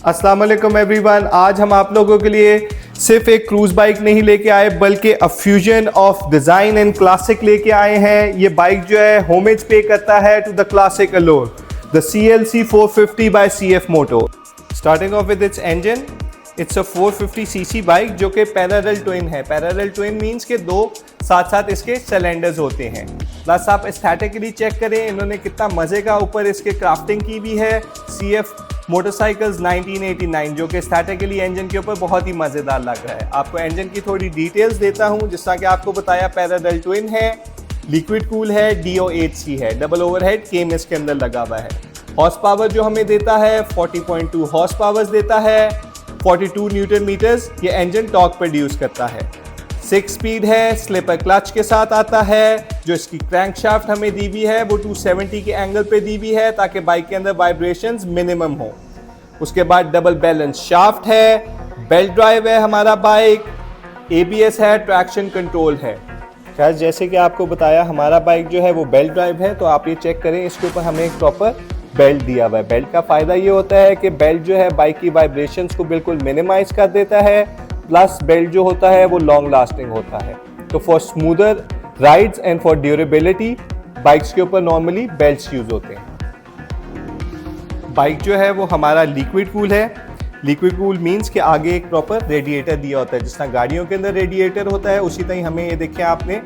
अस्सलाम वालेकुम एवरीवन। आज हम आप लोगों के लिए सिर्फ एक क्रूज बाइक नहीं लेके आए बल्कि a fusion of design and classic लेके आए हैं। ये बाइक जो है होमेज पे करता है to the classic alone, the CLC 450 by CF Moto. Starting off with its engine, its a 450cc bike जो कि पैरेलल ट्विन है। पैरेलल ट्विन मींस के दो साथ साथ इसके सिलेंडर्स होते हैं। प्लस आप एस्थेटिकली चेक करें इन्होंने कितना मज़े का ऊपर इसके क्राफ्टिंग की भी है। CF मोटरसाइकिल्स 1989 जो कि एस्थेटिकली इंजन के ऊपर बहुत ही मज़ेदार लग रहा है। आपको इंजन की थोड़ी डिटेल्स देता हूँ। जिस तरह कि आपको बताया पैरेलल ट्विन है, लिक्विड कूल है, DO8C है, डबल ओवरहेड केम इसके अंदर लगा हुआ है। हॉर्स पावर जो हमें देता है 40.2 हॉर्स पावर्स देता है, 42 न्यूटन मीटर्स ये इंजन टॉर्क प्रोड्यूस करता है। 6 स्पीड है, स्लिपर क्लच के साथ आता है। जो इसकी क्रैंकशाफ्ट हमें दी हुई है वो 270 के एंगल पे दी हुई है ताकि बाइक के अंदर वाइब्रेशंस मिनिमम हो। उसके बाद डबल बैलेंस शाफ्ट है, बेल्ट ड्राइव है हमारा बाइक, ABS है, ट्रैक्शन कंट्रोल है। खैर जैसे कि आपको बताया हमारा बाइक जो है वो बेल्ट ड्राइव है, तो आप ये चेक करें इसके ऊपर हमें एक प्रॉपर बेल्ट दिया हुआ है। बेल्ट का फ़ायदा ये होता है कि बेल्ट जो है बाइक की वाइब्रेशंस को बिल्कुल मिनिमाइज कर देता है। प्लस बेल्ट जो होता है वो लॉन्ग लास्टिंग होता है। तो for smoother rides and for durability bikes के ऊपर नॉर्मली बेल्ट्स यूज़ होते हैं। बाइक जो है वो हमारा लिक्विड कूल है। लिक्विड कूल मीन्स कि आगे एक प्रॉपर रेडिएटर दिया होता है। जिस तरह गाड़ियों के अंदर रेडिएटर होता है उसी तरह हमें ये देखिए आपने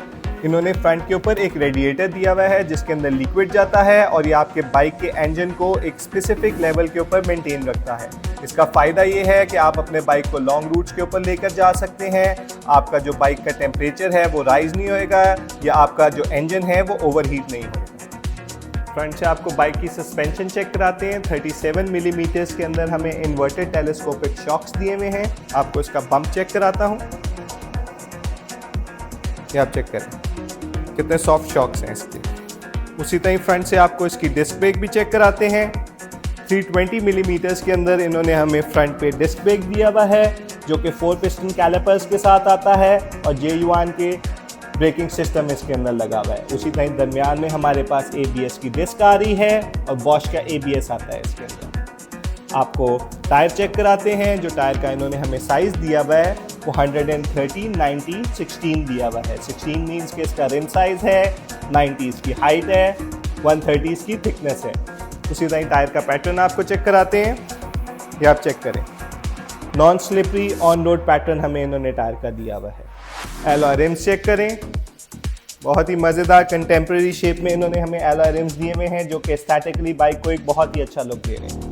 इन्होंने फ्रंट के ऊपर एक रेडिएटर दिया हुआ है जिसके अंदर लिक्विड जाता है और ये आपके बाइक के इंजन को एक स्पेसिफिक लेवल के ऊपर मेंटेन रखता है। इसका फ़ायदा ये है कि आप अपने बाइक को लॉन्ग रूट्स के ऊपर लेकर जा सकते हैं। आपका जो बाइक का टेम्परेचर है वो राइज नहीं होएगा या आपका जो इंजन है वो ओवरहीट नहीं होगा। फ्रंट से आपको बाइक की सस्पेंशन चेक कराते हैं। 37 मिलीमीटर्स के अंदर हमें इन्वर्टेड टेलीस्कोपिक शॉक्स दिए हुए हैं। आपको इसका बम्प चेक कराता हूँ, ये आप चेक करें कितने सॉफ्ट शॉक्स हैं इसके। उसी तरह फ्रंट से आपको इसकी डिस्क ब्रेक भी चेक कराते हैं। 320 मिलीमीटर्स के अंदर इन्होंने हमें फ्रंट पे डिस्क ब्रेक दिया हुआ है जो कि 4 पिस्टन कैलिपर्स के साथ आता है और JUAN के ब्रेकिंग सिस्टम इसके अंदर लगा हुआ है। उसी तरह दरमियान में हमारे पास ABS की डिस्क आ रही है और बॉश का ABS आता है इसके अंदर। आपको टायर चेक कराते हैं। जो टायर का इन्होंने हमें साइज़ दिया हुआ है वो 130, 90, 16 दिया हुआ है। 16 मीन्स कि इसका रिम साइज़ है, 90 इसकी हाइट है, 130 इसकी थिकनेस है। उसी तरह टायर का पैटर्न आपको चेक कराते हैं, ये आप चेक करें। Non slippery on road pattern हमें इन्होंने टायर का दिया हुआ है। एलॉय रिम्स चेक करें, बहुत ही मज़ेदार कंटेम्प्रेरी शेप में इन्होंने हमें एलॉय रिम्स दिए हुए हैं जो कि एस्थेटिकली बाइक को एक बहुत ही अच्छा लुक दे रहे हैं।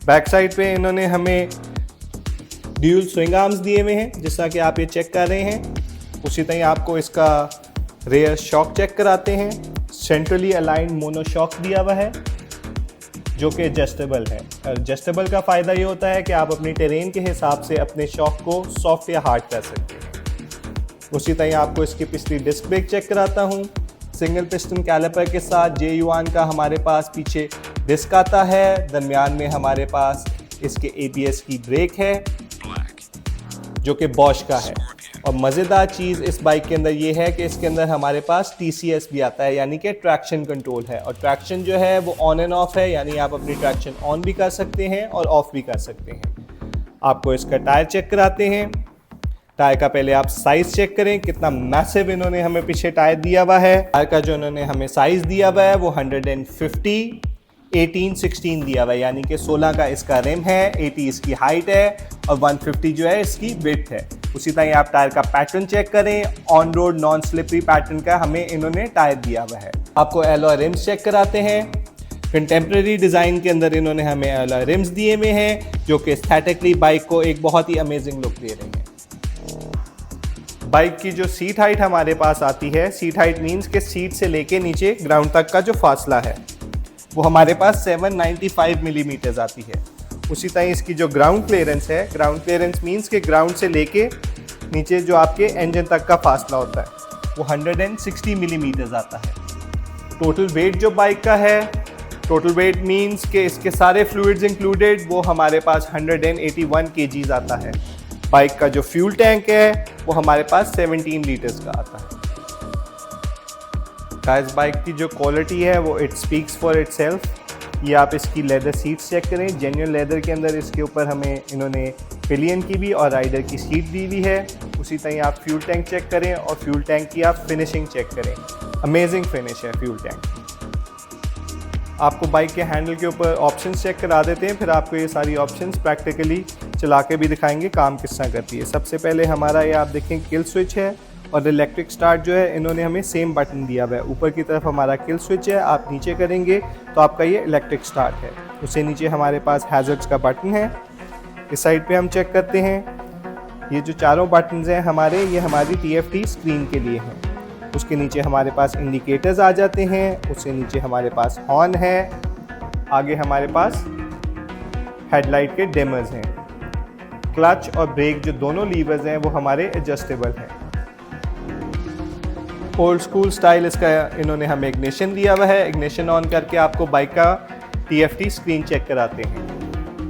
बैक साइड पे इन्होंने हमें ड्यूल स्विंग आर्म्स दिए हुए हैं जिस तरह कि आप ये चेक कर रहे हैं। उसी तरह आपको इसका रेयर शॉक चेक कराते हैं। सेंट्रली अलाइंड मोनो शॉक दिया हुआ है जो कि एडजस्टेबल है। एडजस्टेबल का फ़ायदा ये होता है कि आप अपनी टेरेन के हिसाब से अपने शॉक को सॉफ्ट या हार्ड कर सकते हैं। उसी तरह आपको इसकी पिछली डिस्क ब्रेक चेक कराता हूँ। सिंगल पिस्टन कैलिपर के साथ JUAN का हमारे पास पीछे डिस्क आता है। दरमियान में हमारे पास इसके ABS की ब्रेक है जो कि बॉश का है। और मज़ेदार चीज़ इस बाइक के अंदर ये है कि इसके अंदर हमारे पास TCS भी आता है यानी कि ट्रैक्शन कंट्रोल है। और ट्रैक्शन जो है वो ऑन एंड ऑफ है, यानी आप अपनी ट्रैक्शन ऑन भी कर सकते हैं और ऑफ भी कर सकते हैं। आपको इसका टायर चेक कराते हैं। टायर का पहले आप साइज़ चेक करें कितना मैसिव इन्होंने हमें पीछे टायर दिया हुआ है। टायर का जो इन्होंने हमें साइज़ दिया हुआ है वो 150, 18, 16 दिया हुआ है, यानी कि 16 का इसका रिम है, 80 इसकी हाइट है और 150 जो है इसकी विड्थ है। उसी तरह आप टायर का पैटर्न चेक करें। On road non slippery pattern का हमें इन्होंने टायर दिया हुआ है। आपको एलॉय रिम्स चेक कराते हैं। कंटेम्प्रेरी डिज़ाइन के अंदर इन्होंने हमें एलॉय रिम्स दिए हुए हैं जो कि एस्थेटिकली बाइक को एक बहुत ही अमेजिंग लुक दे रहे हैं। बाइक की जो सीट हाइट हमारे पास आती है, सीट हाइट मीन्स के सीट से लेके नीचे ग्राउंड तक का जो फासला है वो हमारे पास 795 मिलीमीटर्स आती है। उसी तरह इसकी जो ग्राउंड क्लियरेंस है, ग्राउंड क्लियरेंस मीन्स के ग्राउंड से लेके नीचे जो आपके इंजन तक का फासला होता है वो 160 मिलीमीटर्स आता है। टोटल वेट जो बाइक का है, टोटल वेट मीन्स के इसके सारे फ्लूइड्स इंक्लूडेड वो हमारे पास 181 kgs आता है। बाइक का जो फ्यूल टैंक है वो हमारे पास 17 लीटर्स का आता है। गाइस बाइक की जो क्वालिटी है वो इट स्पीक्स फॉर इटसेल्फ। ये आप इसकी लेदर सीट्स चेक करें, जेन्युइन लेदर के अंदर इसके ऊपर हमें इन्होंने पिलियन की भी और राइडर की सीट दी हुई है। उसी तरह आप फ्यूल टैंक चेक करें और फ्यूल टैंक की आप फिनिशिंग चेक करें, अमेजिंग फिनिश है फ्यूल टैंक। आपको बाइक के हैंडल के ऊपर ऑप्शंस चेक करा देते हैं, फिर आपको ये सारी ऑप्शंस प्रैक्टिकली चला के भी दिखाएंगे काम किस तरह करती है। सबसे पहले हमारा ये आप देखें किल स्विच है और इलेक्ट्रिक स्टार्ट जो है इन्होंने हमें सेम बटन दिया हुआ है। ऊपर की तरफ हमारा किल स्विच है, आप नीचे करेंगे तो आपका ये इलेक्ट्रिक स्टार्ट है। उससे नीचे हमारे पास हैज़र्ड्स का बटन है। इस साइड पे हम चेक करते हैं, ये जो चारों बटन्स हैं हमारे, ये हमारी TFT स्क्रीन के लिए हैं। उसके नीचे हमारे पास इंडिकेटर्स आ जाते हैं, उससे नीचे हमारे पास हॉर्न है, आगे हमारे पास हेडलाइट के डिमर्स हैं। क्लच और ब्रेक जो दोनों लीवर्स हैं वो हमारे एडजस्टेबल हैं। ओल्ड स्कूल स्टाइल इसका इन्होंने हमें इग्निशन दिया हुआ है। इग्निशन ऑन करके आपको बाइक का TFT स्क्रीन चेक कराते हैं।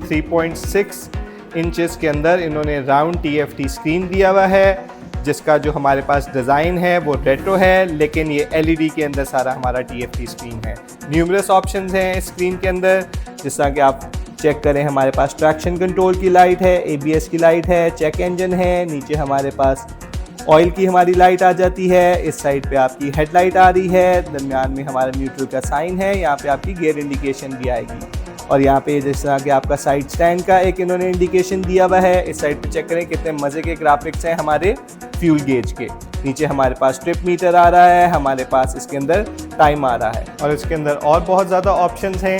3.6 इंचेस के अंदर इन्होंने राउंड TFT स्क्रीन दिया हुआ है, जिसका जो हमारे पास डिज़ाइन है वो रेट्रो है, लेकिन ये LED के अंदर सारा हमारा TFT स्क्रीन है। न्यूमरस ऑप्शंस हैं इस स्क्रीन के अंदर, जिस तरह कि आप चेक करें, हमारे पास ट्रैक्शन कंट्रोल की लाइट है, ABS की लाइट है, चेक इंजन है, नीचे हमारे पास ऑयल की हमारी लाइट आ जाती है, इस साइड पे आपकी हेडलाइट आ रही है, दरमियान में हमारा न्यूट्रल का साइन है, यहाँ पे आपकी गियर इंडिकेशन भी आएगी और यहाँ पे जिस तरह कि आपका साइड स्टैंड का एक इन्होंने इंडिकेशन दिया हुआ है। इस साइड पे चेक करें कितने मज़े के ग्राफिक्स हैं हमारे फ्यूल गेज के। नीचे हमारे पास ट्रिप मीटर आ रहा है, हमारे पास इसके अंदर टाइम आ रहा है और इसके अंदर और बहुत ज़्यादा ऑप्शंस हैं।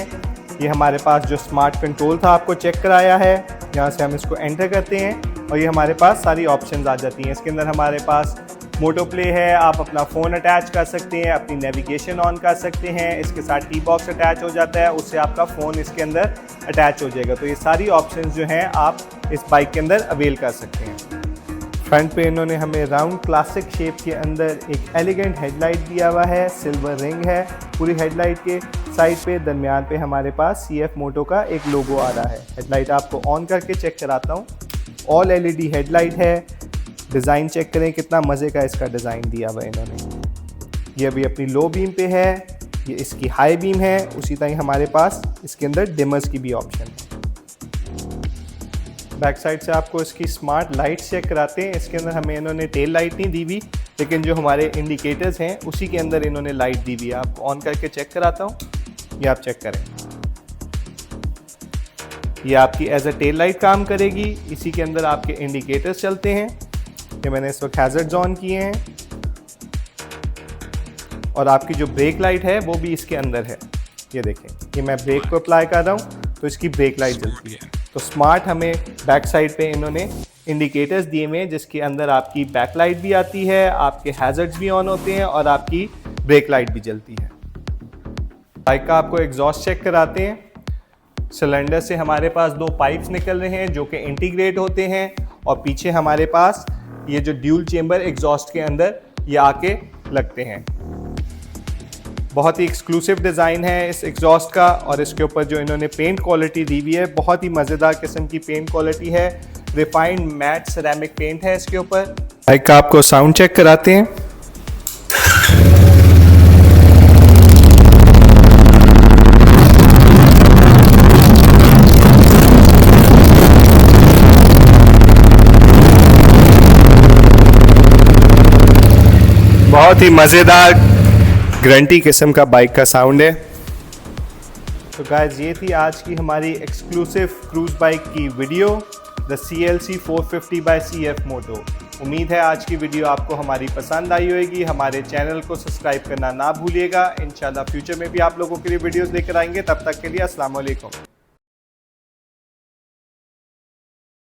ये हमारे पास जो स्मार्ट कंट्रोल था आपको चेक कराया है, यहाँ से हम इसको एंटर करते हैं और ये हमारे पास सारी ऑप्शंस आ जाती हैं। इसके अंदर हमारे पास मोटो प्ले है, आप अपना फ़ोन अटैच कर सकते हैं, अपनी नेविगेशन ऑन कर सकते हैं, इसके साथ टी बॉक्स अटैच हो जाता है, उससे आपका फ़ोन इसके अंदर अटैच हो जाएगा। तो ये सारी ऑप्शंस जो हैं आप इस बाइक के अंदर अवेल कर सकते हैं। फ्रंट पे इन्होंने हमें राउंड क्लासिक शेप के अंदर एक एलिगेंट हेडलाइट दिया हुआ है, सिल्वर रिंग है पूरी हेडलाइट के साइड पे। दरमियान पे हमारे पास CF मोटो का एक लोगो आ रहा है। हेडलाइट आपको ऑन करके चेक कराता हूँ, ऑल LED हेडलाइट है। डिज़ाइन चेक करें कितना मज़े का इसका डिज़ाइन दिया हुआ है इन्होंने। ये अभी अपनी लो बीम पे है, ये इसकी हाई बीम है। उसी तरह हमारे पास इसके अंदर डिमर्स की भी ऑप्शन है। बैक साइड से आपको इसकी स्मार्ट लाइट्स चेक कराते हैं। इसके अंदर हमें इन्होंने टेल लाइट नहीं दी हुई, लेकिन जो हमारे इंडिकेटर्स हैं उसी के अंदर इन्होंने लाइट दी हुई है। आपको ऑन करके चेक कराता हूँ, ये आप चेक करें, ये आपकी एज अ टेल लाइट काम करेगी। इसी के अंदर आपके इंडिकेटर्स चलते हैं। ये मैंने इस वक्त हैज़र्ड्स ऑन किए हैं और आपकी जो ब्रेक लाइट है वो भी इसके अंदर है। ये देखें, ये मैं ब्रेक को अप्लाई कर रहा हूँ तो इसकी ब्रेक लाइट जलती है। तो स्मार्ट हमें बैक साइड पे इन्होंने इंडिकेटर्स दिए हुए हैं, जिसके अंदर आपकी बैक लाइट भी आती है, आपके हैज़र्ड्स भी ऑन होते हैं और आपकी ब्रेक लाइट भी जलती है। बाइक का आपको एग्जॉस्ट चेक कराते हैं। सिलेंडर से हमारे पास 2 पाइप्स निकल रहे हैं जो कि इंटीग्रेट होते हैं और पीछे हमारे पास ये जो ड्यूल चेंबर एग्जॉस्ट के अंदर ये आके लगते हैं। बहुत ही एक्सक्लूसिव डिज़ाइन है इस एग्जॉस्ट का और इसके ऊपर जो इन्होंने पेंट क्वालिटी दी हुई है बहुत ही मज़ेदार किस्म की पेंट क्वालिटी है। रिफाइंड मैट सिरेमिक पेंट है इसके ऊपर। बाइक का आपको साउंड चेक कराते हैं। बहुत ही मज़ेदार गारंटी किस्म का बाइक का साउंड है। तो गाइस, ये थी आज की हमारी एक्सक्लूसिव क्रूज़ बाइक की video, the CLC 450 by CF मोटो। उम्मीद है आज की वीडियो आपको हमारी पसंद आई होगी। हमारे चैनल को सब्सक्राइब करना ना भूलिएगा। इंशाल्लाह फ्यूचर में भी आप लोगों के लिए वीडियोस लेकर आएंगे। तब तक के लिए अस्सलाम वालेकुम।